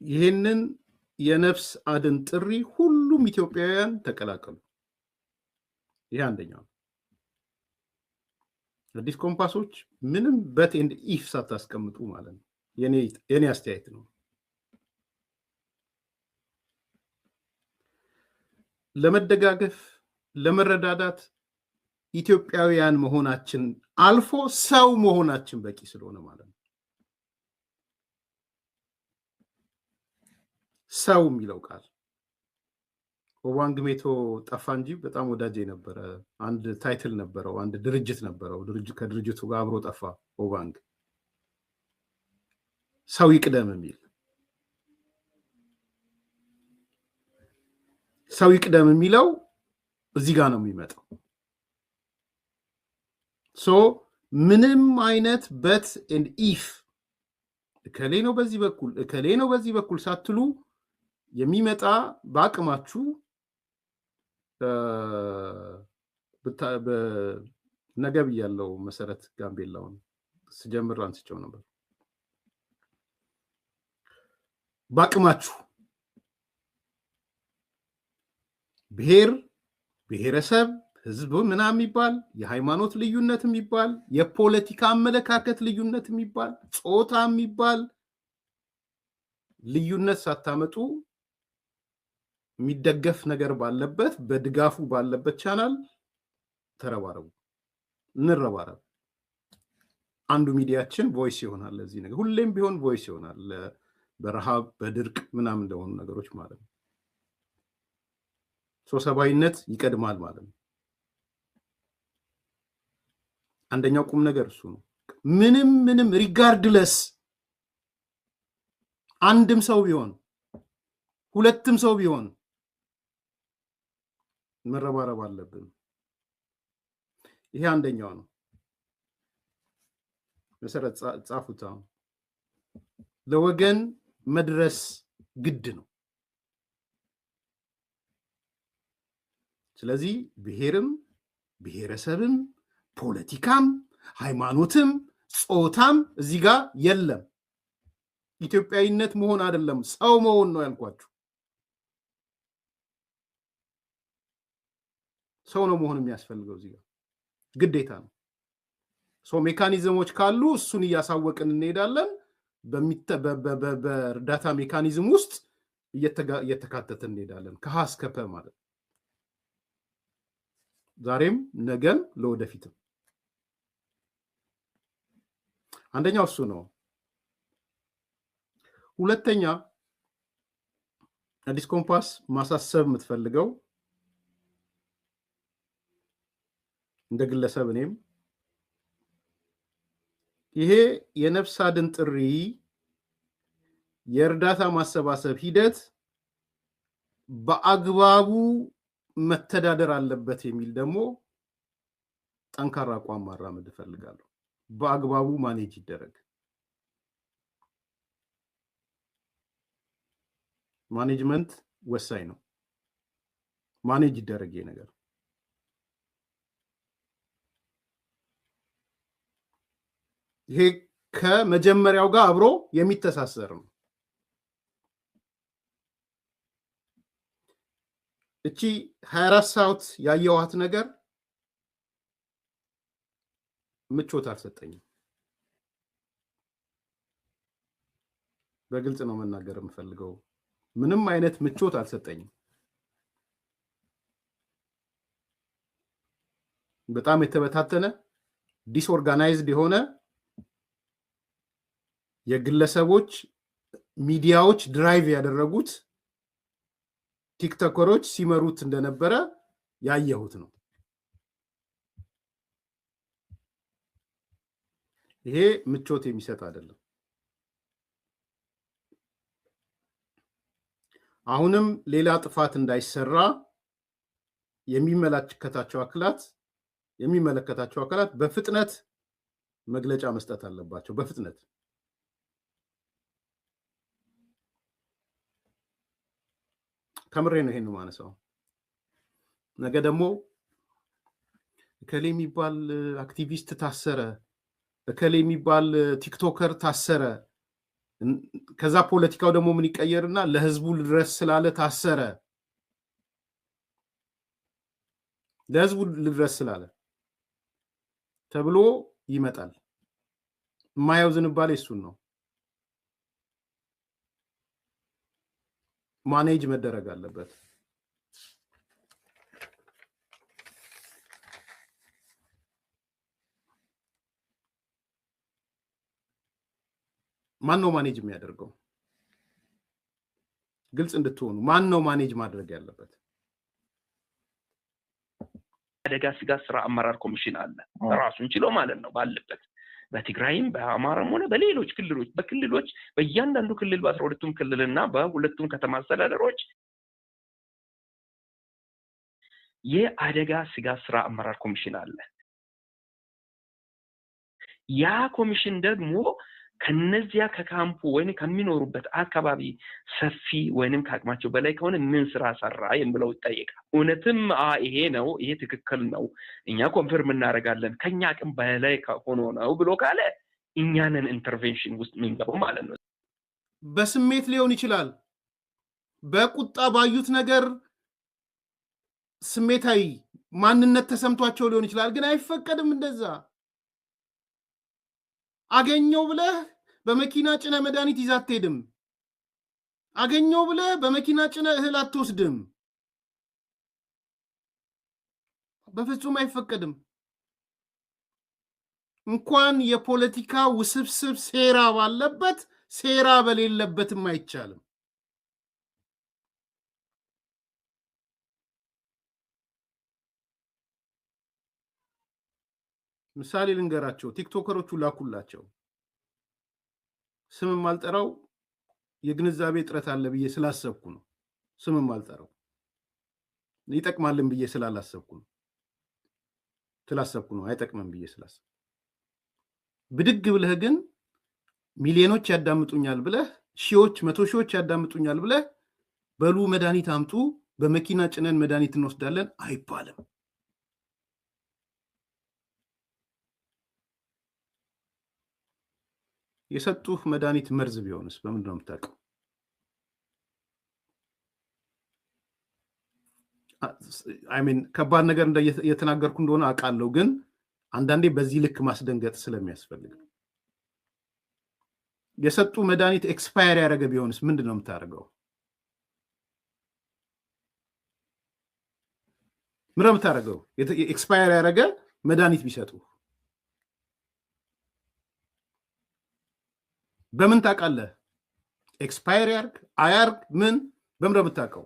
ይሄንን የነፍስ አድን ጥሪ ሁሉም ኢትዮጵያውያን ተቀላቀሉ። ይሄ አንደኛው። አዲስ ኮምፓሶች ምንም በት ኤንድ ኢፍ ሳታስቀምጡ ማለት ነው። የኔ አስተያየት ነው። ለመደጋገፍ ለመረዳዳት ኢትዮጵያውያን መሆናችን አልፎ ሰው መሆናችን በቂ ስለሆነ ማለት ነው። ሰው የሚለው ቃል ኦባንግ ሜቶ ጠፋ እንጂ በጣም ወዳጅ የነበረ አንድ ታይትል ነበረው፣ አንድ ድርጅት ነበረው። ከድርጅቱ ጋር አብሮ ጠፋ ኦባንግ። ሰው ይቅደም የሚል ሰው ይቅደም የሚለው እዚህ ጋር ነው የሚመጣው። ሶ ምንም አይነት በት ኤንድ ኢፍ እከሌ ነው በዚህ በኩል እከሌ ነው በዚህ በኩል ሳትሉ የሚመጣ በአቅማችሁ ነገብ ያለው መሰረት ጋምቤላውን ስጀምር አንስቸው ነበር። በአቅማችሁ ብሔር ብሔረሰብ ህዝብ ምናምን የሚባል የሃይማኖት ልዩነት የሚባል የፖለቲካ አመለካከት ልዩነት የሚባል ጾታ የሚባል ልዩነት ሳታመጡ የሚደገፍ ነገር ባለበት በድጋፉ ባለበት ቻናል ተረባረቡ፣ እንረባረብ። አንዱ ሚዲያችን ቮይስ ይሆናል ለዚህ ነገር፣ ሁሌም ቢሆን ቮይስ ይሆናል በረሃብ በድርቅ ምናምን እንደሆኑ ነገሮች ማለት ነው። ሰብአዊነት ይቀድማል ማለት ነው። አንደኛው ቁም ነገር እሱ ነው። ምንም ሪጋርድለስ አንድም ሰው ቢሆን ሁለትም ሰው ቢሆን መረባረብ አለብን። ይሄ አንደኛው ነው። መሰረት ጻፉታ ለወገን መድረስ ግድ ነው። ስለዚህ ብሔርም ብሔረሰብም ፖለቲካም ሃይማኖትም ጾታም እዚህ ጋር የለም። ኢትዮጵያዊነት መሆን አይደለም ሰው መሆን ነው ያልኳችሁ። ሰው ነው መሆን የሚያስፈልገው እዚህ ጋር ግዴታ ነው። ሜካኒዝሞች ካሉ እሱን እያሳወቅን እንሄዳለን። በእርዳታ ሜካኒዝም ውስጥ እየተካተትን እንሄዳለን ከሀ እስከ ፐ ማለት ነው። ዛሬም ነገም ለወደፊትም። አንደኛው እሱ ነው። ሁለተኛ አዲስ ኮምፓስ ማሳሰብ የምትፈልገው እንደ ግለሰብ እኔም ይሄ የነፍስ አድን ጥሪ የእርዳታ ማሰባሰብ ሂደት በአግባቡ መተዳደር አለበት የሚል ደግሞ ጠንካራ አቋም ማራመድ እፈልጋለሁ። በአግባቡ ማኔጅ ይደረግ። ማኔጅመንት ወሳኝ ነው። ማኔጅ ይደረግ ነገር ይሄ ከመጀመሪያው ጋር አብሮ የሚተሳሰር ነው። እቺ 24 ሰዓት ያየዋት ነገር ምቾት አልሰጠኝም። በግልጽ ነው መናገር የምፈልገው። ምንም አይነት ምቾት አልሰጠኝም። በጣም የተበታተነ ዲስኦርጋናይዝድ የሆነ የግለሰቦች ሚዲያዎች ድራይቭ ያደረጉት ቲክቶከሮች ሲመሩት እንደነበረ ያየሁት ነው። ይሄ ምቾት የሚሰጥ አይደለም። አሁንም ሌላ ጥፋት እንዳይሰራ የሚመለከታቸው አካላት በፍጥነት መግለጫ መስጠት አለባቸው። በፍጥነት ከምሬ ነው ይሄን ማነሳው። ነገ ደግሞ እከሌ የሚባል አክቲቪስት ታሰረ፣ እከሌ የሚባል ቲክቶከር ታሰረ ከዛ ፖለቲካው ደግሞ ምን ይቀየርና ለህዝቡ ልድረስ ስላለ ታሰረ ለህዝቡ ልድረስ ስላለ ተብሎ ይመጣል ማየው ዝንባሌ እሱን ነው ማኔጅ መደረግ አለበት ማን ነው ማኔጅ የሚያደርገው ግልጽ እንድትሆኑ ማን ነው ማኔጅ ማድረግ ያለበት አደጋ ስጋት ስራ አመራር ኮሚሽን አለ ራሱን ችሎ ማለት ነው ባለበት በትግራይም በአማራም ሆነ በሌሎች ክልሎች በክልሎች በእያንዳንዱ ክልል በ12ቱም ክልልና በሁለቱም ከተማ አስተዳደሮች የአደጋ ስጋት ስራ አመራር ኮሚሽን አለ ያ ኮሚሽን ደግሞ ከነዚያ ከካምፑ ወይንም ከሚኖሩበት አካባቢ ሰፊ ወይንም ካቅማቸው በላይ ከሆነ ምን ስራ ሰራ የሚለው ይጠይቃል እውነትም ይሄ ነው ይሄ ትክክል ነው እኛ ኮንፈርም እናደርጋለን ከኛ አቅም በላይ ሆኖ ነው ብሎ ካለ እኛንን ኢንተርቬንሽን ውስጥ ምንገባው ማለት ነው በስሜት ሊሆን ይችላል በቁጣ ባዩት ነገር ስሜታዊ ማንነት ተሰምቷቸው ሊሆን ይችላል ግን አይፈቀድም እንደዛ አገኘው ብለህ በመኪና ጭነ መድኃኒት ይዛት ሄድም አገኘው ብለህ በመኪና ጭነ እህል አትወስድም በፍጹም አይፈቀድም እንኳን የፖለቲካ ውስብስብ ሴራ ባለበት ሴራ በሌለበትም አይቻልም ምሳሌ ልንገራቸው ቲክቶከሮቹ ላኩላቸው ስምም አልጠራው የግንዛቤ ጥረት አለ ብዬ ስላሰብኩ ነው ስምም አልጠራው ይጠቅማልን ብዬ ስላላሰብኩ ነው አይጠቅምም ብዬ ስላሰብኩ ብድግ ብለህ ግን ሚሊዮኖች ያዳምጡኛል ብለህ ሺዎች መቶ ሺዎች ያዳምጡኛል ብለህ በሉ መድኃኒት አምጡ በመኪና ጭነን መድኃኒት እንወስዳለን አይባልም የሰጡህ መድኃኒት መርዝ ቢሆንስ በምንድን ነው የምታውቀው ከባድ ነገር እየተናገርኩ እንደሆነ አውቃለሁ ግን አንዳንዴ በዚህ ልክ ማስደንገጥ ስለሚያስፈልግ የሰጡ መድኃኒት ኤክስፓየር ያደረገ ቢሆንስ ምንድን ነው የምታደርገው ምንድን ነው የምታደርገው ኤክስፓየር ያደረገ መድኃኒት ቢሰጡ በምን ታውቃለህ ኤክስፓየር ያርግ አያርግ ምን በምን የምታውቀው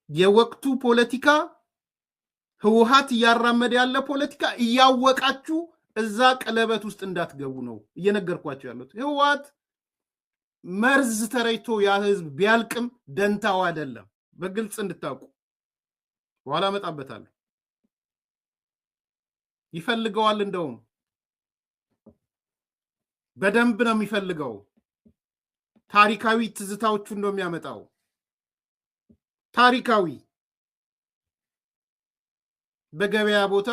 የወቅቱ ፖለቲካ ህወሓት እያራመደ ያለ ፖለቲካ እያወቃችሁ እዛ ቀለበት ውስጥ እንዳትገቡ ነው እየነገርኳችሁ ያሉት ህወሓት መርዝ ተረይቶ ያ ህዝብ ቢያልቅም ደንታው አይደለም በግልጽ እንድታውቁ በኋላ መጣበታለሁ ይፈልገዋል እንደውም በደንብ ነው የሚፈልገው ታሪካዊ ትዝታዎቹን ነው የሚያመጣው ታሪካዊ በገበያ ቦታ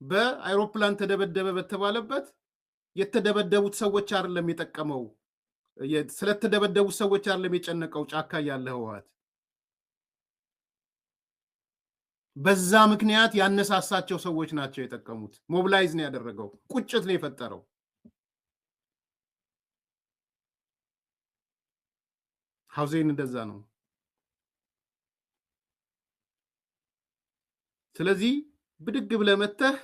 በአይሮፕላን ተደበደበ በተባለበት የተደበደቡት ሰዎች አይደለም የጠቀመው ስለተደበደቡት ሰዎች አይደለም የጨነቀው ጫካ ያለ ህወሓት በዛ ምክንያት ያነሳሳቸው ሰዎች ናቸው የጠቀሙት ሞቢላይዝ ነው ያደረገው ቁጭት ነው የፈጠረው ሐውዜን እንደዛ ነው ስለዚህ ብድግ ብለህ መተህ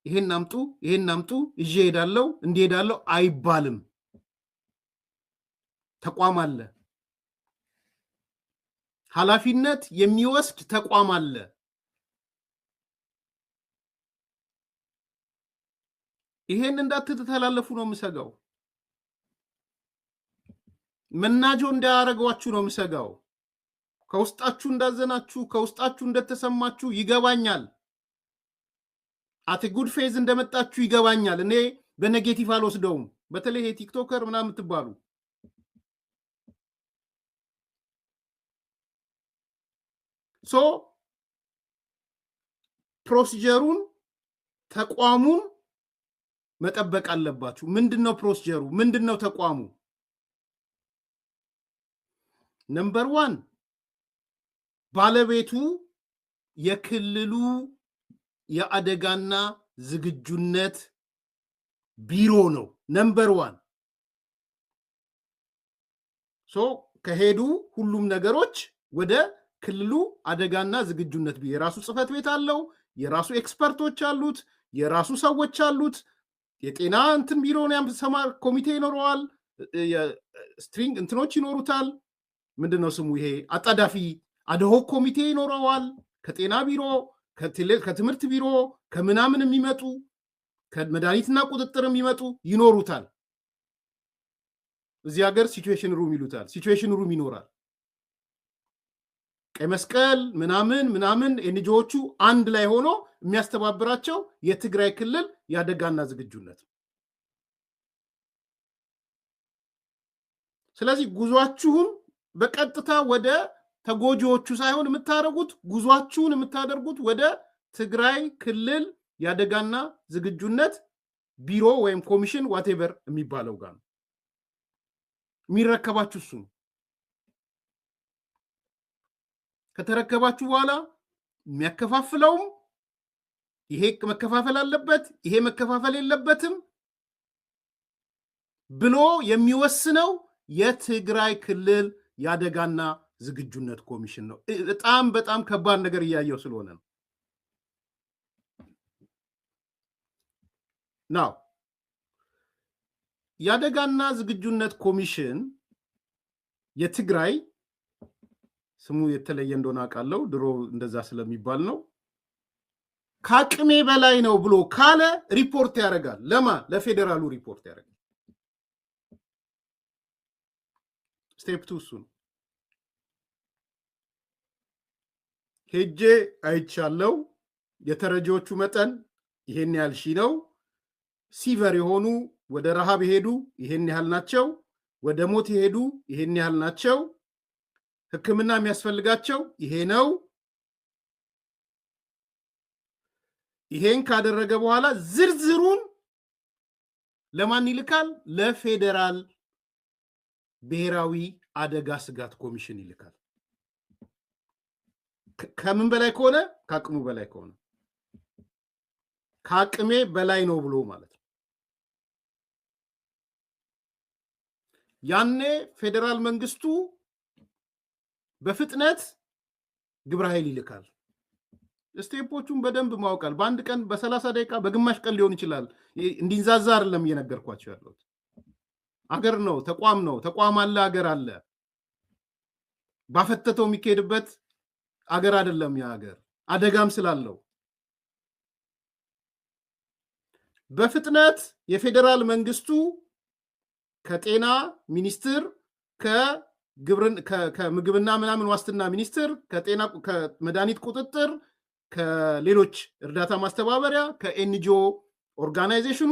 ይሄን አምጡ እጄ ሄዳለው እንዲሄዳለው አይባልም ተቋም አለ ኃላፊነት የሚወስድ ተቋም አለ ይሄን እንዳትተላለፉ ነው የምሰጋው መናጆ እንዳያረጋችሁ ነው የምሰጋው ከውስጣችሁ እንዳዘናችሁ ከውስጣችሁ እንደተሰማችሁ ይገባኛል አት ጉድ ፌዝ እንደመጣችሁ ይገባኛል እኔ በኔጌቲቭ አልወስደውም በተለይ ቲክቶከር ምናምን ትባሉ ሶ ፕሮሲጀሩን ተቋሙን መጠበቅ አለባችሁ። ምንድነው ፕሮሲጀሩ? ምንድነው ተቋሙ? ነምበር 1 ባለቤቱ የክልሉ የአደጋና ዝግጁነት ቢሮ ነው። ነምበር 1 ከሄዱ ሁሉም ነገሮች ወደ ክልሉ አደጋና ዝግጁነት ቢሮ የራሱ ጽህፈት ቤት አለው፣ የራሱ ኤክስፐርቶች አሉት፣ የራሱ ሰዎች አሉት። የጤና እንትን ቢሮ ሰማር ኮሚቴ ይኖረዋል፣ ስትሪንግ እንትኖች ይኖሩታል። ምንድነው ስሙ ይሄ አጣዳፊ አድሆክ ኮሚቴ ይኖረዋል። ከጤና ቢሮ ከትምህርት ቢሮ ከምናምን የሚመጡ ከመድኃኒትና ቁጥጥር የሚመጡ ይኖሩታል። እዚህ ሀገር ሲቹዌሽን ሩም ይሉታል። ሲቹዌሽን ሩም ይኖራል። ቀይ መስቀል ምናምን ኤንጂኦቹ አንድ ላይ ሆኖ የሚያስተባብራቸው የትግራይ ክልል የአደጋና ዝግጁነት። ስለዚህ ጉዟችሁን በቀጥታ ወደ ተጎጂዎቹ ሳይሆን የምታደርጉት ጉዟችሁን የምታደርጉት ወደ ትግራይ ክልል የአደጋና ዝግጁነት ቢሮ ወይም ኮሚሽን ዋቴቨር የሚባለው ጋር ነው። የሚረከባችሁ እሱ ነው። ከተረከባችሁ በኋላ የሚያከፋፍለውም ይሄ መከፋፈል አለበት፣ ይሄ መከፋፈል የለበትም ብሎ የሚወስነው የትግራይ ክልል የአደጋና ዝግጁነት ኮሚሽን ነው። በጣም ከባድ ነገር እያየው ስለሆነ ነው። ናው የአደጋና ዝግጁነት ኮሚሽን የትግራይ ስሙ የተለየ እንደሆነ አውቃለሁ፣ ድሮ እንደዛ ስለሚባል ነው። ከአቅሜ በላይ ነው ብሎ ካለ ሪፖርት ያደርጋል። ለፌዴራሉ ሪፖርት ያደርጋል። ስቴፕ 2 እሱ ነው። ሄጄ አይቻለው፣ የተረጂዎቹ መጠን ይሄን ያህል ሺህ ነው፣ ሲቨር የሆኑ ወደ ረሃብ የሄዱ ይሄን ያህል ናቸው፣ ወደ ሞት የሄዱ ይሄን ያህል ናቸው፣ ሕክምና የሚያስፈልጋቸው ይሄ ነው። ይሄን ካደረገ በኋላ ዝርዝሩን ለማን ይልካል? ለፌዴራል ብሔራዊ አደጋ ስጋት ኮሚሽን ይልካል። ከምን በላይ ከሆነ ከአቅሙ በላይ ከሆነ ከአቅሜ በላይ ነው ብሎ ማለት ነው። ያኔ ፌዴራል መንግስቱ በፍጥነት ግብረ ኃይል ይልካል። ስቴፖቹን በደንብ ማውቃል። በአንድ ቀን በ30 ደቂቃ በግማሽ ቀን ሊሆን ይችላል። እንዲንዛዛ አይደለም እየነገርኳቸው ያለሁት። አገር ነው፣ ተቋም ነው፣ ተቋም አለ፣ አገር አለ። ባፈተተው የሚካሄድበት አገር አይደለም። ያ አገር አደጋም ስላለው በፍጥነት የፌዴራል መንግስቱ ከጤና ሚኒስቴር ከምግብና ምናምን ዋስትና ሚኒስቴር ከመድኃኒት ቁጥጥር ከሌሎች እርዳታ ማስተባበሪያ ከኤንጂኦ ኦርጋናይዜሽኑ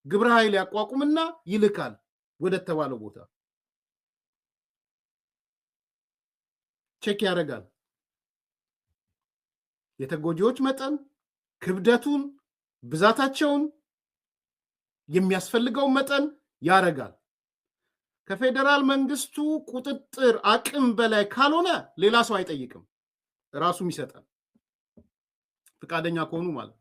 ግብረ ኃይል ያቋቁምና ይልካል ወደ ተባለው ቦታ። ቼክ ያደርጋል። የተጎጂዎች መጠን፣ ክብደቱን፣ ብዛታቸውን፣ የሚያስፈልገውን መጠን ያደርጋል። ከፌዴራል መንግስቱ ቁጥጥር አቅም በላይ ካልሆነ ሌላ ሰው አይጠይቅም፣ ራሱም ይሰጣል። ፈቃደኛ ከሆኑ ማለት